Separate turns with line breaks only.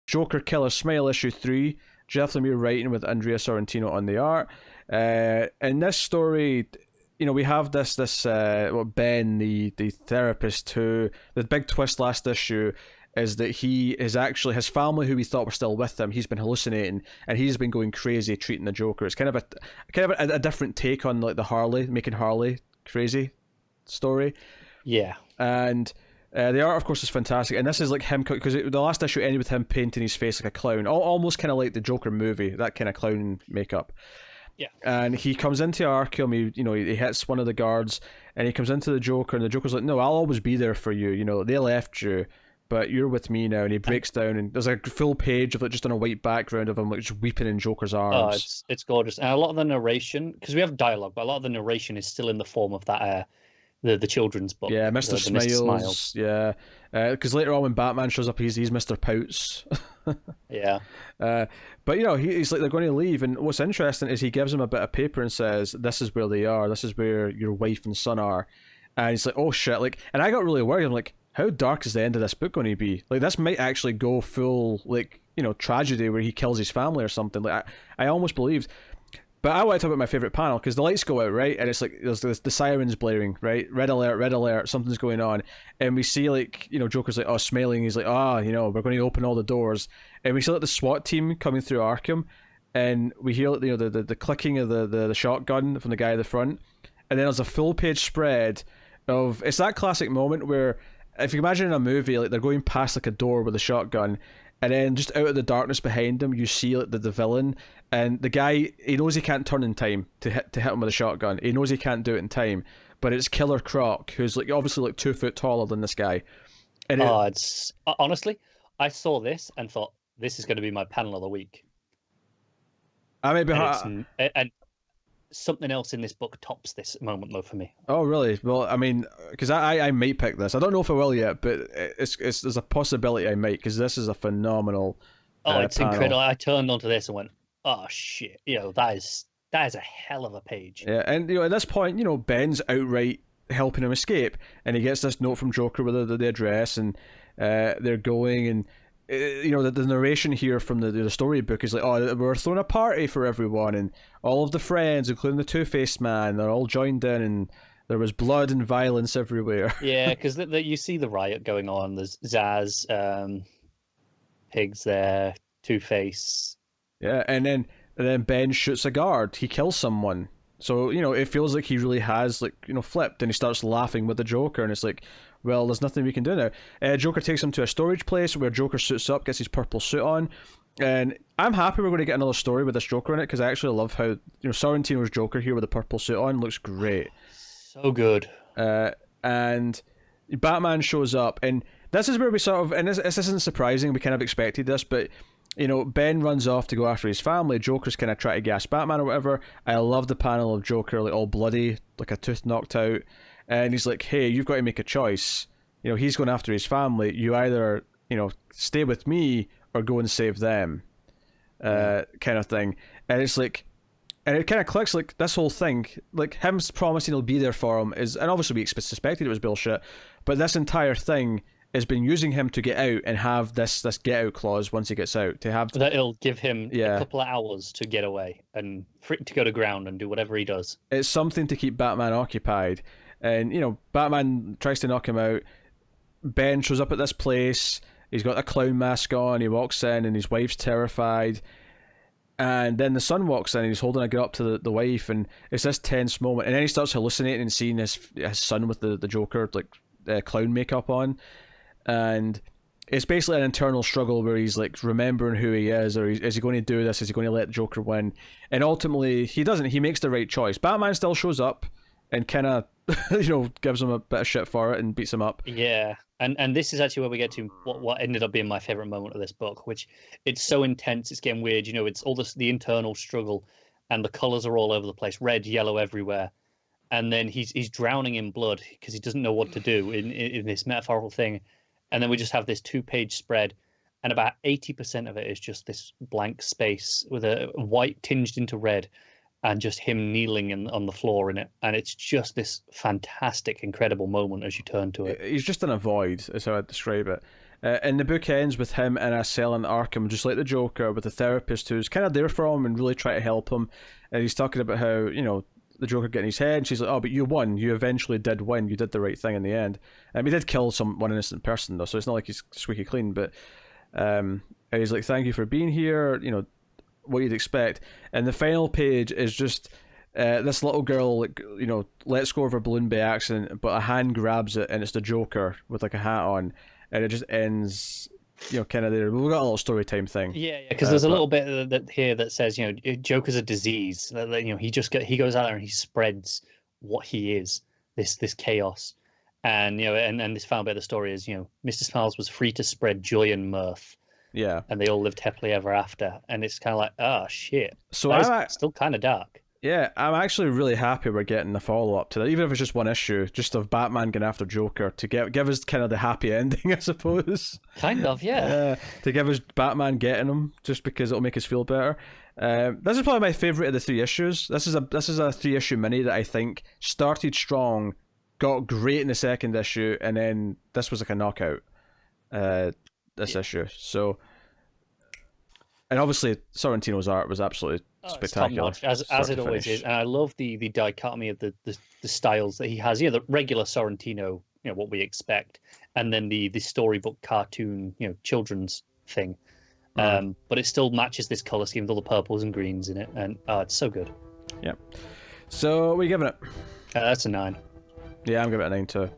Joker Killer Smile issue 3. Jeff Lemire writing with Andrea Sorrentino on the art. In this story, we have this Ben, the therapist, who the big twist last issue is that he is actually his family, who we thought were still with him. He's been hallucinating and he's been going crazy treating the Joker. It's kind of a different take on like the Harley, making Harley crazy story.
Yeah.
And the art, of course, is fantastic. And this is like him, because the last issue ended with him painting his face like a clown, almost kind of like the Joker movie, that kind of clown makeup.
Yeah.
And he comes into Arkham, he hits one of the guards, and he comes into the Joker, and the Joker's like, no, I'll always be there for you. They left you, but you're with me now. And he breaks down, and there's a full page of it just on a white background of him like just weeping in Joker's arms.
It's gorgeous. And a lot of the narration, because we have dialogue, but a lot of the narration is still in the form of that the children's book.
Yeah, Mr. Smiles. Yeah, because later on when Batman shows up, he's Mr. Pouts.
Yeah.
But he's like, they're going to leave, and what's interesting is he gives him a bit of paper and says, this is where they are, this is where your wife and son are. And he's like, oh shit, like, and I got really worried. I'm like, how dark is the end of this book going to be? Like, this might actually go full, like, tragedy where he kills his family or something. Like, I almost believed. But I want to talk about my favorite panel, because the lights go out, right? And it's like, there's the sirens blaring, right? Red alert, something's going on. And we see, like, Joker's like, oh, smiling. He's like, we're going to open all the doors. And we see, like, the SWAT team coming through Arkham. And we hear, the clicking of the shotgun from the guy at the front. And then there's a full page spread of, it's that classic moment where, if you imagine in a movie, like, they're going past, like, a door with a shotgun, and then just out of the darkness behind him, you see, like, the villain, and the guy, he knows he can't turn in time to hit him with a shotgun. He knows he can't do it in time, but it's Killer Croc, who's like obviously like 2 foot taller than this guy. And
it's honestly, I saw this and thought, this is going to be my panel of the week.
I may be
and something else in this book tops this moment though for me.
Oh really? Well, I mean, because I might pick this. I don't know if I will yet, but it's there's a possibility I might, because this is a phenomenal.
It's
panel.
Incredible. I turned onto this and went, oh shit, that is a hell of a page.
Yeah, and at this point, Ben's outright helping him escape, and he gets this note from Joker with the address, and they're going, and the narration here from the storybook is like, oh, we're throwing a party for everyone, and all of the friends, including the Two-Faced Man, they're all joined in, and there was blood and violence everywhere.
Yeah, because you see the riot going on. There's Zaz, Pigs there, Two-Face.
Yeah, and then Ben shoots a guard. He kills someone. So, it feels like he really has, like, flipped, and he starts laughing with the Joker, and it's like, well, there's nothing we can do now. Joker takes him to a storage place where Joker suits up, gets his purple suit on, and I'm happy we're going to get another story with this Joker in it, because I actually love how, Sorrentino's Joker here with the purple suit on looks great.
So good.
And Batman shows up, and this is where we sort of, and this isn't surprising, we kind of expected this, but Ben runs off to go after his family. Joker's kind of trying to gas Batman or whatever. I love the panel of Joker, like, all bloody, like a tooth knocked out. And he's like, hey, you've got to make a choice. He's going after his family. You either, stay with me or go and save them. Kind of thing. And it's like, and it kind of clicks, like, this whole thing, like, him promising he'll be there for him is, and obviously we suspected it was bullshit, but this entire thing has been using him to get out and have this get out clause once he gets out, to have
that it'll give him a couple of hours to get away and for it to go to ground and do whatever he does.
It's something to keep Batman occupied, and Batman tries to knock him out. Ben shows up at this place. He's got a clown mask on. He walks in, and his wife's terrified. And then the son walks in, and he's holding a gun up to the wife, and it's this tense moment. And then he starts hallucinating and seeing his son with the Joker, like, clown makeup on. And it's basically an internal struggle where he's like remembering who he is, or is he going to do this? Is he going to let the Joker win? And ultimately, he doesn't. He makes the right choice. Batman still shows up and kind of, gives him a bit of shit for it and beats him up.
Yeah, and this is actually where we get to what ended up being my favorite moment of this book, which it's so intense, it's getting weird. It's all the internal struggle, and the colors are all over the place, red, yellow, everywhere. And then he's drowning in blood because he doesn't know what to do in this metaphorical thing. And then we just have this 2-page spread, and about 80% of it is just this blank space with a white tinged into red. and just him kneeling on the floor in it, and it's just this fantastic, incredible moment as you turn to it.
He's just in a void, is how I'd describe it. And the book ends with him in a cell in Arkham, just like the Joker, with a therapist who's kind of there for him and really try to help him. And he's talking about how, the Joker getting his head, and she's like, oh, but you won. You eventually did win. You did the right thing in the end. He did kill one innocent person, though, so it's not like he's squeaky clean, but and he's like, thank you for being here, what you'd expect. And the final page is just this little girl, lets go of her balloon by accident, but a hand grabs it, and it's the Joker with like a hat on, and it just ends, kind of there. We've got a little story time thing.
Yeah, because there's a little bit that here that says, Joker's a disease. He goes out there and he spreads what he is, this chaos, and and this final bit of the story is, Mr. Smiles was free to spread joy and mirth.
Yeah,
and they all lived happily ever after, and it's kind of like, oh shit.
So
it's still kind of dark.
Yeah, I'm actually really happy we're getting a follow-up to that, even if it's just one issue, just of Batman going after Joker, to give us kind of the happy ending, I suppose.
Kind of, yeah.
To give us Batman getting him, just because it'll make us feel better. This is probably my favourite of the 3 issues. This is a 3-issue mini that I think started strong, got great in the 2nd issue, and then this was like a knockout, issue. So, and obviously Sorrentino's art was absolutely spectacular,
as it always is, and I love the dichotomy of the styles that he has. The regular Sorrentino, what we expect, and then the storybook cartoon, children's thing. But it still matches this color scheme with all the purples and greens in it, and it's so good.
Yeah. So what are you giving it?
That's a 9.
Yeah, I'm giving it a 9 too.